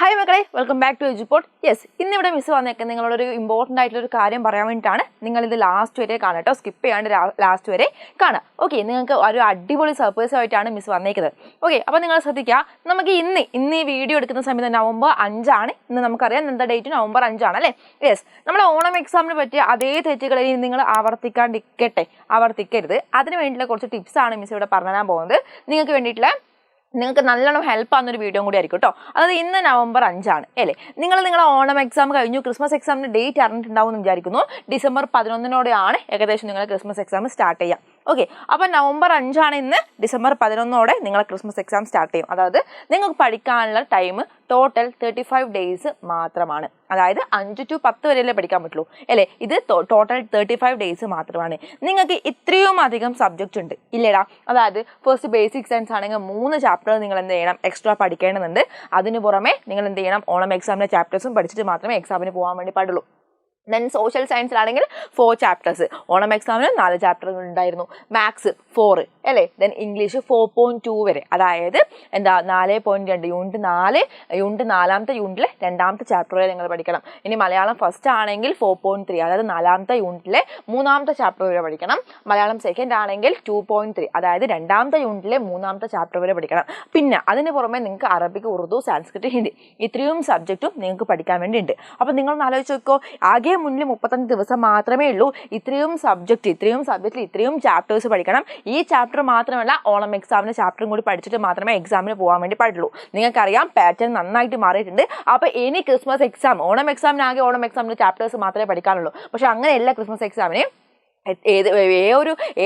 Hi മക്കളെ, welcome back to Eduport. Yes, ഇന്നിവിടെ miss വന്നേക്കാൻ നിങ്ങളോടൊരു ഇമ്പോർട്ടൻ്റ് ആയിട്ടുള്ളൊരു കാര്യം പറയാൻ വേണ്ടിയിട്ടാണ്. നിങ്ങളിത് ലാസ്റ്റ് വരെ കാണാം കേട്ടോ, സ്കിപ്പ് ചെയ്യാണ്ട് ലാസ്റ്റ് വരെ കാണാം. ഓക്കെ, നിങ്ങൾക്ക് ഒരു അടിപൊളി സർപ്രൈസ് ആയിട്ടാണ് മിസ് വന്നേക്കുന്നത്. ഓക്കെ, അപ്പോൾ നിങ്ങൾ ശ്രദ്ധിക്കുക. നമുക്ക് ഇന്ന് ഈ വീഡിയോ എടുക്കുന്ന സമയത്ത് നവംബർ 5 ഇന്ന്. നമുക്കറിയാം എന്താ ഡേറ്റ്, നവംബർ 5 അല്ലേ? യെസ്, നമ്മുടെ ഓണം എക്സാമിന് പറ്റിയ അതേ തെറ്റുകളെ നിങ്ങൾ ആവർത്തിക്കരുത്. അതിന് വേണ്ടിയിട്ടുള്ള കുറച്ച് ടിപ്സാണ് മിസ് ഇവിടെ പറഞ്ഞു തരാൻ പോകുന്നത്. നിങ്ങൾക്ക് നല്ലോണം ഹെൽപ്പ് ആകുന്നൊരു വീഡിയോ കൂടി ആയിരിക്കും കേട്ടോ. അതായത് ഇന്ന് നവംബർ 5 അല്ലേ? നിങ്ങളുടെ ഓണം എക്സാം കഴിഞ്ഞു, ക്രിസ്മസ് എക്സാമിൻ്റെ ഡേറ്റ് അറിഞ്ഞിട്ടുണ്ടാവും എന്ന് വിചാരിക്കുന്നു. ഡിസംബർ 11 ഏകദേശം നിങ്ങൾ ക്രിസ്മസ് എക്സാം സ്റ്റാർട്ട് ചെയ്യാം. ഓക്കെ, അപ്പോൾ നവംബർ 5 ഇന്ന്. ഡിസംബർ 11 നിങ്ങളെ ക്രിസ്മസ് എക്സാം സ്റ്റാർട്ട് ചെയ്യും. അതായത് നിങ്ങൾക്ക് പഠിക്കാനുള്ള ടൈം ടോട്ടൽ 35 ഡേയ്സ് മാത്രമാണ്. അതായത് 5 to 10 വരെയല്ലേ പഠിക്കാൻ പറ്റുള്ളൂ അല്ലേ? ഇത് ടോട്ടൽ 35 ഡേയ്സ് മാത്രമാണ്. നിങ്ങൾക്ക് ഇത്രയും അധികം സബ്ജക്റ്റ് ഉണ്ട് ഇല്ലേടാ? അതായത് ഫസ്റ്റ് ബേസിക് സയൻസ് ആണെങ്കിൽ 3 ചാപ്റ്റർ നിങ്ങൾ എന്ത് ചെയ്യണം, എക്സ്ട്രാ പഠിക്കേണ്ടതുണ്ട്. അതിന് പുറമെ നിങ്ങൾ എന്ത് ചെയ്യണം, ഓണം എക്സാമിൻ്റെ ചാപ്റ്റേഴ്സും പഠിച്ചിട്ട് മാത്രമേ എക്സാമിന് പോകാൻ വേണ്ടി പാടുള്ളൂ. ദെൻ സോഷ്യൽ സയൻസിലാണെങ്കിൽ 4 ചാപ്റ്റേഴ്സ്. ഓണം എക്സാമിന് 4 ചാപ്റ്ററുകൾ ഉണ്ടായിരുന്നു. മാത്സ് 4 അല്ലേ? ദെൻ ഇംഗ്ലീഷ് 4.2 വരെ, അതായത് 4.2 യൂണിറ്റ് 4 4ാമത്തെ യൂണിറ്റിലെ 2ാമത്തെ ചാപ്റ്റർ വരെ നിങ്ങൾ പഠിക്കണം. ഇനി മലയാളം ഫസ്റ്റ് ആണെങ്കിൽ 4.3, അതായത് 4ാമത്തെ യൂണിറ്റിലെ 3ാമത്തെ ചാപ്റ്റർ വരെ പഠിക്കണം. മലയാളം സെക്കൻഡ് ആണെങ്കിൽ 2.3, അതായത് 2ാമത്തെ യൂണിറ്റിലെ 3ാമത്തെ ചാപ്റ്റർ വരെ പഠിക്കണം. പിന്നെ അതിന് പുറമെ നിങ്ങൾക്ക് അറബിക്, ഉറുദു, സാൻസ്ക്രിറ്റ്, ഹിന്ദി ഇത്രയും സബ്ജക്റ്റും നിങ്ങൾക്ക് പഠിക്കാൻ വേണ്ടിയുണ്ട്. അപ്പോൾ നിങ്ങൾ ആലോചിച്ച് നോക്കോ, ആകെ മുന്നിൽ 35 ദിവസം മാത്രമേ ഉള്ളൂ. ഇത്രയും സബ്ജക്റ്റിൽ ഇത്രയും ചാപ്റ്റേഴ്സ് പഠിക്കണം. ഈ ചാപ്റ്റർ മാത്രമല്ല, ഓണം എക്സാമിന് ചാപ്റ്ററും കൂടി പഠിച്ചിട്ട് മാത്രമേ എക്സാമിന് പോകാൻ വേണ്ടി പാടുള്ളൂ. നിങ്ങൾക്കറിയാം, പാറ്റേൺ നന്നായിട്ട് മാറിയിട്ടുണ്ട്. അപ്പോൾ ഇനി ക്രിസ്മസ് എക്സാം, ഓണം എക്സാമിന് ചാപ്റ്റേഴ്സ് മാത്രമേ പഠിക്കാനുള്ളൂ. പക്ഷെ അങ്ങനെയല്ല ക്രിസ്മസ് എക്സാമിന്.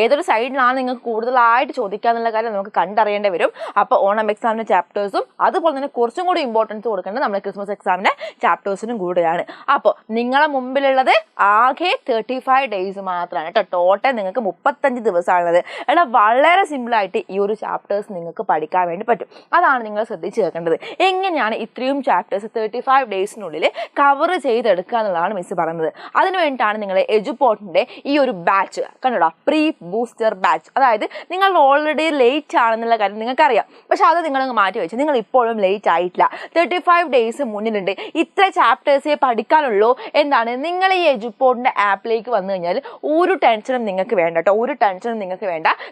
ഏതൊരു സൈഡിലാണ് നിങ്ങൾക്ക് കൂടുതലായിട്ട് ചോദിക്കുക എന്നുള്ള കാര്യം നമുക്ക് കണ്ടറിയേണ്ടി വരും. അപ്പോൾ ഓണം എക്സാമിൻ്റെ ചാപ്റ്റേഴ്സും അതുപോലെ തന്നെ കുറച്ചും കൂടി ഇമ്പോർട്ടൻസ് കൊടുക്കേണ്ടത് നമ്മുടെ ക്രിസ്മസ് എക്സാമിൻ്റെ ചാപ്റ്റേഴ്സിനും കൂടെയാണ്. അപ്പോൾ നിങ്ങളെ മുമ്പിലുള്ളത് ആകെ 35 ഡേയ്സ് മാത്രമാണ് കേട്ടോ. ടോട്ടൽ നിങ്ങൾക്ക് 35 ദിവസമാണുള്ളത്. എടാ, വളരെ സിമ്പിളായിട്ട് ഈ ഒരു ചാപ്റ്റേഴ്സ് നിങ്ങൾക്ക് പഠിക്കാൻ വേണ്ടി പറ്റും. അതാണ് നിങ്ങൾ ശ്രദ്ധിച്ച് കേൾക്കേണ്ടത്. എങ്ങനെയാണ് ഇത്രയും ചാപ്റ്റേഴ്സ് 35 ഡേയ്സിനുള്ളിൽ കവർ ചെയ്തെടുക്കുക എന്നുള്ളതാണ് മിസ് പറയുന്നത്. അതിന് വേണ്ടിയിട്ടാണ് നിങ്ങൾ എജുപോർട്ടിൻ്റെ ഈ ഒരു ബാച്ച് കണ്ടോടാ, പ്രീ ബൂസ്റ്റർ ബാച്ച്. അതായത് നിങ്ങൾ ഓൾറെഡി ലേറ്റ് ആണെന്നുള്ള കാര്യം നിങ്ങൾക്കറിയാം. പക്ഷെ അത് നിങ്ങളങ്ങ് മാറ്റി വെച്ച്, നിങ്ങൾ ഇപ്പോഴും ലേറ്റ് ആയിട്ടില്ല. 35 ഡേയ്സ് മുന്നിലുണ്ട്. ഇത്ര ചാപ്റ്റേഴ്സേ പഠിക്കാനുള്ളൂ. എന്താണ്, നിങ്ങൾ ഈ എജുപോർട്ടിൻ്റെ ആപ്പിലേക്ക് വന്നു കഴിഞ്ഞാൽ ഒരു ടെൻഷനും നിങ്ങൾക്ക് വേണ്ട കേട്ടോ.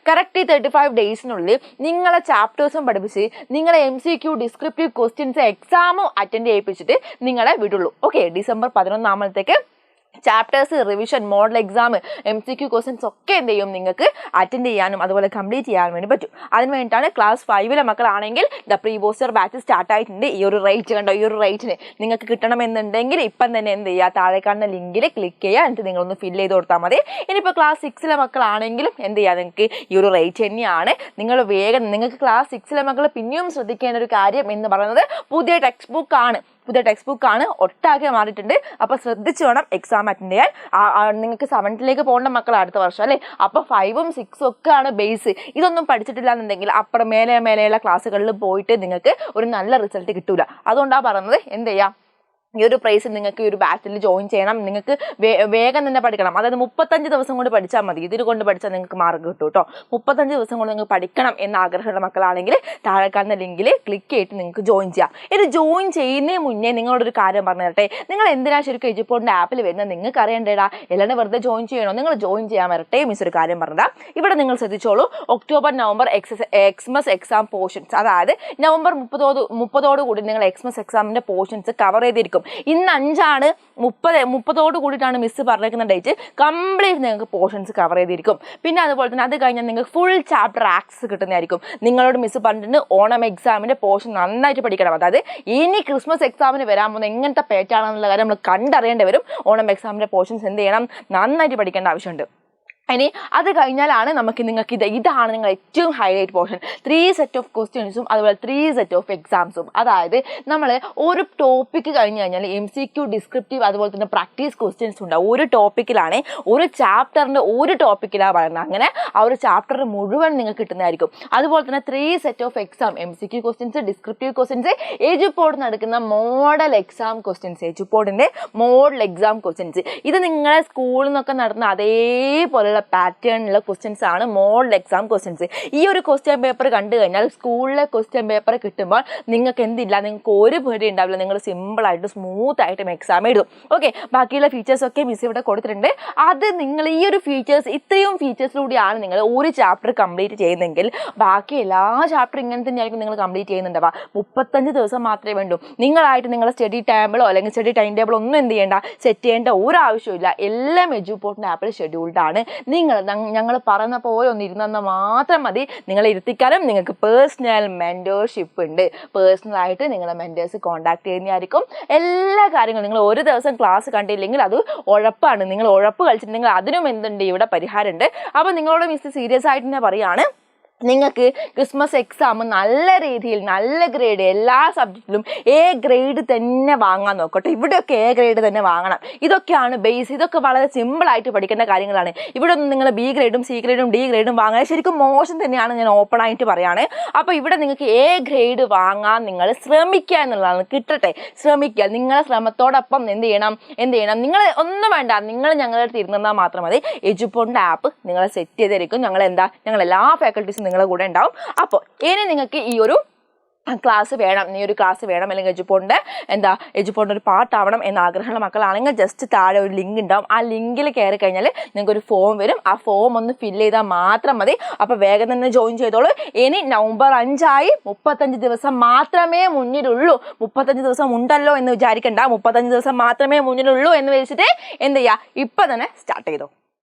കറക്റ്റ് ഈ 35 ഡേയ്സിനുള്ളിൽ നിങ്ങളെ ചാപ്റ്റേഴ്സും പഠിപ്പിച്ച് നിങ്ങളെ MCQ ഡിസ്ക്രിപ്റ്റീവ് ക്വസ്റ്റ്യൻസ് എക്സാമും അറ്റൻഡ് ചെയ്യിപ്പിച്ചിട്ട് നിങ്ങളെ വിടുള്ളൂ. Okay, December 11 chapters, revision, model exam, MCQ questions ഒക്കെ എന്ത് ചെയ്യും, നിങ്ങൾക്ക് അറ്റൻഡ് ചെയ്യാനും അതുപോലെ കംപ്ലീറ്റ് ചെയ്യാനും വേണ്ടി പറ്റും. അതിന് വേണ്ടിയിട്ടാണ് ക്ലാസ് 5 മക്കളാണെങ്കിൽ പ്രീ ബൂസ്റ്റർ ബാച്ച് സ്റ്റാർട്ട് ആയിട്ടുണ്ട്. ഈ ഒരു റേറ്റ് കണ്ടോ, ഈ ഒരു റേറ്റിന് നിങ്ങൾക്ക് കിട്ടണമെന്നുണ്ടെങ്കിൽ ഇപ്പം തന്നെ എന്ത് ചെയ്യുക, താഴെ കാണുന്ന ലിങ്കിൽ ക്ലിക്ക് ചെയ്യുക. എന്നിട്ട് നിങ്ങളൊന്ന് ഫില്ല് ചെയ്ത് കൊടുത്താൽ മതി. ഇനിയിപ്പോൾ ക്ലാസ് 6 മക്കളാണെങ്കിലും എന്ത് ചെയ്യുക, നിങ്ങൾക്ക് ഈ ഒരു റേറ്റ് തന്നെയാണ്. നിങ്ങൾക്ക് ക്ലാസ് 6 മക്കൾ പിന്നെയും ശ്രദ്ധിക്കേണ്ട ഒരു കാര്യം എന്ന് പറയുന്നത് പുതിയ ടെക്സ്റ്റ് ബുക്ക് ആണ്, ഒട്ടാകെ മാറിയിട്ടുണ്ട്. അപ്പോൾ ശ്രദ്ധിച്ച് വേണം എക്സാം അറ്റൻഡ് ചെയ്യാൻ. നിങ്ങൾക്ക് 7th പോകേണ്ട മക്കൾ അടുത്ത വർഷം അല്ലേ? അപ്പോൾ 5ഉം 6ഉം ഒക്കെ ആണ് ബേസ്. ഇതൊന്നും പഠിച്ചിട്ടില്ല എന്നുണ്ടെങ്കിൽ അപ്പുറം മേലെയുള്ള ക്ലാസ്സുകളിൽ പോയിട്ട് നിങ്ങൾക്ക് ഒരു നല്ല റിസൾട്ട് കിട്ടൂല. അതുകൊണ്ടാണ് പറയുന്നത്, എന്ത് ചെയ്യുക, ഈ ഒരു പ്രൈസ് നിങ്ങൾക്ക് ഈ ഒരു ബാച്ചിൽ ജോയിൻ ചെയ്യണം. നിങ്ങൾക്ക് വേഗം തന്നെ പഠിക്കണം. അതായത് 35 ദിവസം കൊണ്ട് പഠിച്ചാൽ മതി. ഇതിൽ കൊണ്ട് പഠിച്ചാൽ നിങ്ങൾക്ക് മാർക്ക് കിട്ടും കേട്ടോ. 35 ദിവസം കൊണ്ട് നിങ്ങൾക്ക് പഠിക്കണം എന്ന ആഗ്രഹമുള്ള മക്കളാണെങ്കിൽ താഴെ കാണുന്ന ലിങ്കിൽ ക്ലിക്ക് ചെയ്തിട്ട് നിങ്ങൾക്ക് ജോയിൻ ചെയ്യാം. ഇത് ജോയിൻ ചെയ്യുന്നതിന് മുന്നേ നിങ്ങളോടൊരു കാര്യം പറഞ്ഞു തരട്ടെ. നിങ്ങൾ എന്തിനാ ശരിക്കും എജുപോർട്ടിൻ്റെ ആപ്പിൽ വരുന്നത് നിങ്ങൾക്ക് അറിയണ്ടേടാ. എല്ലാവരും വെറുതെ ജോയിൻ ചെയ്യണോ? നിങ്ങൾ ജോയിൻ ചെയ്യാൻ വരട്ടെ. മിസ് ഒരു കാര്യം പറഞ്ഞതാ. ഇവിടെ നിങ്ങൾ ശ്രദ്ധിച്ചോളൂ. October, November Xmas exam portions, അതായത് നവംബർ 30 കൂടി നിങ്ങൾ എക്സ്മസ് എക്സാമിൻ്റെ പോർഷൻസ് കവർ ചെയ്തിരിക്കും. ഇന്ന് 5 30 കൂടിയിട്ടാണ് മിസ് പറഞ്ഞിരിക്കുന്ന ഡേറ്റ്. കംപ്ലീറ്റ് നിങ്ങൾക്ക് പോർഷൻസ് കവർ ചെയ്തിരിക്കും. പിന്നെ അതുപോലെ തന്നെ അത് കഴിഞ്ഞാൽ നിങ്ങൾക്ക് ഫുൾ ചാപ്റ്റർ ആക്സസ് കിട്ടുന്നതായിരിക്കും. നിങ്ങളോട് മിസ് പറഞ്ഞിട്ടുണ്ട് ഓണം എക്സാമിൻ്റെ പോർഷൻ നന്നായിട്ട് പഠിക്കണം. അതായത് ഇനി ക്രിസ്മസ് എക്സാമിന് വരാൻ പോകുന്ന എങ്ങനത്തെ പേറ്റാണെന്നുള്ള കാര്യം നമ്മൾ കണ്ടറിയേണ്ടി വരും. ഓണം എക്സാമിൻ്റെ പോർഷൻസ് എന്ത് ചെയ്യണം, നന്നായിട്ട് പഠിക്കേണ്ട ആവശ്യമുണ്ട്. ഇനി അത് കഴിഞ്ഞാലാണ് നിങ്ങൾക്ക് ഇതാണ് നിങ്ങൾ ഏറ്റവും ഹൈലൈറ്റ് പോർഷൻ. 3 സെറ്റ് ഓഫ് ക്വസ്റ്റ്യൻസും അതുപോലെ 3 സെറ്റ് ഓഫ് എക്സാംസും. അതായത് നമ്മൾ ഒരു ടോപ്പിക്ക് കഴിഞ്ഞ് കഴിഞ്ഞാൽ MCQ ഡിസ്ക്രിപ്റ്റീവ് അതുപോലെ തന്നെ പ്രാക്ടീസ് ക്വസ്റ്റ്യൻസ് ഉണ്ടാവും. ഒരു ടോപ്പിക്കിലാണ്, ഒരു ചാപ്റ്ററിൻ്റെ ഒരു ടോപ്പിക്കിലാണ് പറയുന്നത്. അങ്ങനെ ആ ഒരു ചാപ്റ്റർ മുഴുവൻ നിങ്ങൾക്ക് കിട്ടുന്നതായിരിക്കും. അതുപോലെ തന്നെ 3 set of exam, MCQ questions, descriptive questions, Eduport നടക്കുന്ന മോഡൽ എക്സാം ക്വസ്റ്റ്യൻസ്, എജുപോർട്ടിൻ്റെ മോഡൽ എക്സാം ക്വസ്റ്റ്യൻസ്. ഇത് നിങ്ങളെ സ്കൂളിൽ നിന്നൊക്കെ നടത്തുന്ന അതേപോലെ പോലുള്ള പാറ്റേണിലുള്ള ക്വസ്റ്റ്യൻസ് ആണ് മോഡൽ എക്സാം ക്വസ്റ്റ്യൻസ്. ഈ ഒരു ക്വസ്റ്റ്യൻ പേപ്പർ കണ്ടു കഴിഞ്ഞാൽ സ്കൂളിലെ ക്വസ്റ്റ്യൻ പേപ്പർ കിട്ടുമ്പോൾ നിങ്ങൾക്ക് എന്തില്ല, നിങ്ങൾക്ക് ഒരു പേടി ഉണ്ടാവില്ല, നിങ്ങൾ സിമ്പിളായിട്ട് സ്മൂത്തായിട്ടും എക്സാം എഴുതും. ഓക്കെ, ബാക്കിയുള്ള ഫീച്ചേഴ്സൊക്കെ മിസ് ഇവിടെ കൊടുത്തിട്ടുണ്ട്. അത് നിങ്ങൾ ഈ ഒരു ഫീച്ചേഴ്സ്, ഇത്രയും ഫീച്ചേഴ്സിലൂടെയാണ് നിങ്ങൾ ഒരു ചാപ്റ്റർ കംപ്ലീറ്റ് ചെയ്യുന്നതെങ്കിൽ ബാക്കി എല്ലാ ചാപ്റ്റർ ഇങ്ങനെ തന്നെയായിരിക്കും നിങ്ങൾ കംപ്ലീറ്റ് ചെയ്യുന്നുണ്ടാവുക. 35 ദിവസം മാത്രമേ വേണ്ടൂ. നിങ്ങളായിട്ട് നിങ്ങളുടെ സ്റ്റഡി ടൈമിലോ അല്ലെങ്കിൽ സ്റ്റഡി ടൈം ടേബിളോ ഒന്നും എന്ത് ചെയ്യേണ്ട, സെറ്റ് ചെയ്യേണ്ട ഒരു ആവശ്യമില്ല. എല്ലാം എഡ്യൂപോർട്ടിൻ്റെ ആപ്പിൽ ഷെഡ്യൂൾഡ് ആണ്. ഞങ്ങൾ പറയുന്ന പോലെ ഒന്ന് ഇരുന്നാൽ മാത്രം മതി. നിങ്ങളെ ഇരുത്തിക്കാനും നിങ്ങൾക്ക് പേഴ്സണൽ മെൻറ്റോർഷിപ്പ് ഉണ്ട്. പേഴ്സണലായിട്ട് നിങ്ങളെ മെൻറ്റേഴ്സ് കോൺടാക്ട് ചെയ്യുന്നതായിരിക്കും. എല്ലാ കാര്യങ്ങളും നിങ്ങൾ ഒരു ദിവസം ക്ലാസ് കണ്ടില്ലെങ്കിൽ അത് ഉഴപ്പാണ്. നിങ്ങൾ ഉഴപ്പ് കളിച്ചിട്ടുണ്ടെങ്കിൽ അതിനും എന്തുണ്ട്, ഇവിടെ പരിഹാരമുണ്ട്. അപ്പോൾ നിങ്ങളോട് മിസ് സീരിയസ് ആയിട്ട് തന്നെ പറയുകയാണ്, നിങ്ങൾക്ക് ക്രിസ്മസ് എക്സാം നല്ല രീതിയിൽ നല്ല ഗ്രേഡ് എല്ലാ സബ്ജക്റ്റിലും എ ഗ്രേഡ് തന്നെ വാങ്ങാൻ നോക്കട്ടെ. ഇവിടെയൊക്കെ എ ഗ്രേഡ് തന്നെ വാങ്ങണം. ഇതൊക്കെയാണ് ബേസ്. ഇതൊക്കെ വളരെ സിമ്പിളായിട്ട് പഠിക്കേണ്ട കാര്യങ്ങളാണ്. ഇവിടെ ഒന്നും നിങ്ങൾ ബി ഗ്രേഡും സി ഗ്രേഡും ഡി ഗ്രേഡും വാങ്ങാൻ ശരിക്കും മോശം തന്നെയാണ്, ഞാൻ ഓപ്പണായിട്ട് പറയുകയാണ്. അപ്പോൾ ഇവിടെ നിങ്ങൾക്ക് എ ഗ്രേഡ് വാങ്ങാൻ നിങ്ങൾ ശ്രമിക്കുക എന്നുള്ളതാണ്. കിട്ടട്ടെ, ശ്രമിക്കുക. നിങ്ങളെ ശ്രമത്തോടൊപ്പം എന്ത് ചെയ്യണം, നിങ്ങൾ ഒന്നും വേണ്ട, നിങ്ങൾ ഞങ്ങളുടെ അടുത്ത് ഇരുന്നാൽ മാത്രം മതി. എഡ്യൂപോർട്ടിൻ്റെ ആപ്പ് നിങ്ങളെ സെറ്റ് ചെയ്തിരിക്കും. ഞങ്ങൾ എല്ലാ ഫാക്കൽറ്റീസും നിങ്ങളുടെ കൂടെ ഉണ്ടാവും. അപ്പോൾ ഇനി നിങ്ങൾക്ക് ഈ ഒരു ക്ലാസ് വേണം, ഈ ഒരു ക്ലാസ് വേണം, അല്ലെങ്കിൽ എഡ്യൂപോർട്ടിൻ്റെ ഒരു പാർട്ടാവണം എന്ന ആഗ്രഹമുള്ള മക്കളാണെങ്കിൽ ജസ്റ്റ് താഴെ ഒരു ലിങ്ക് ഉണ്ടാവും. ആ ലിങ്കിൽ കയറി കഴിഞ്ഞാൽ നിങ്ങൾക്കൊരു ഫോം വരും. ആ ഫോം ഒന്ന് ഫില്ല് ചെയ്താൽ മാത്രം മതി. അപ്പോൾ വേഗം തന്നെ ജോയിൻ ചെയ്തോളൂ. ഇനി നവംബർ 5 35 ദിവസം മാത്രമേ മുന്നിലുള്ളൂ. 35 ദിവസം ഉണ്ടല്ലോ എന്ന് വിചാരിക്കണ്ട. 35 ദിവസം മാത്രമേ മുന്നിലുള്ളൂ എന്ന് വെച്ചിട്ട് എന്ത് ചെയ്യുക, ഇപ്പം തന്നെ സ്റ്റാർട്ട് ചെയ്തോ.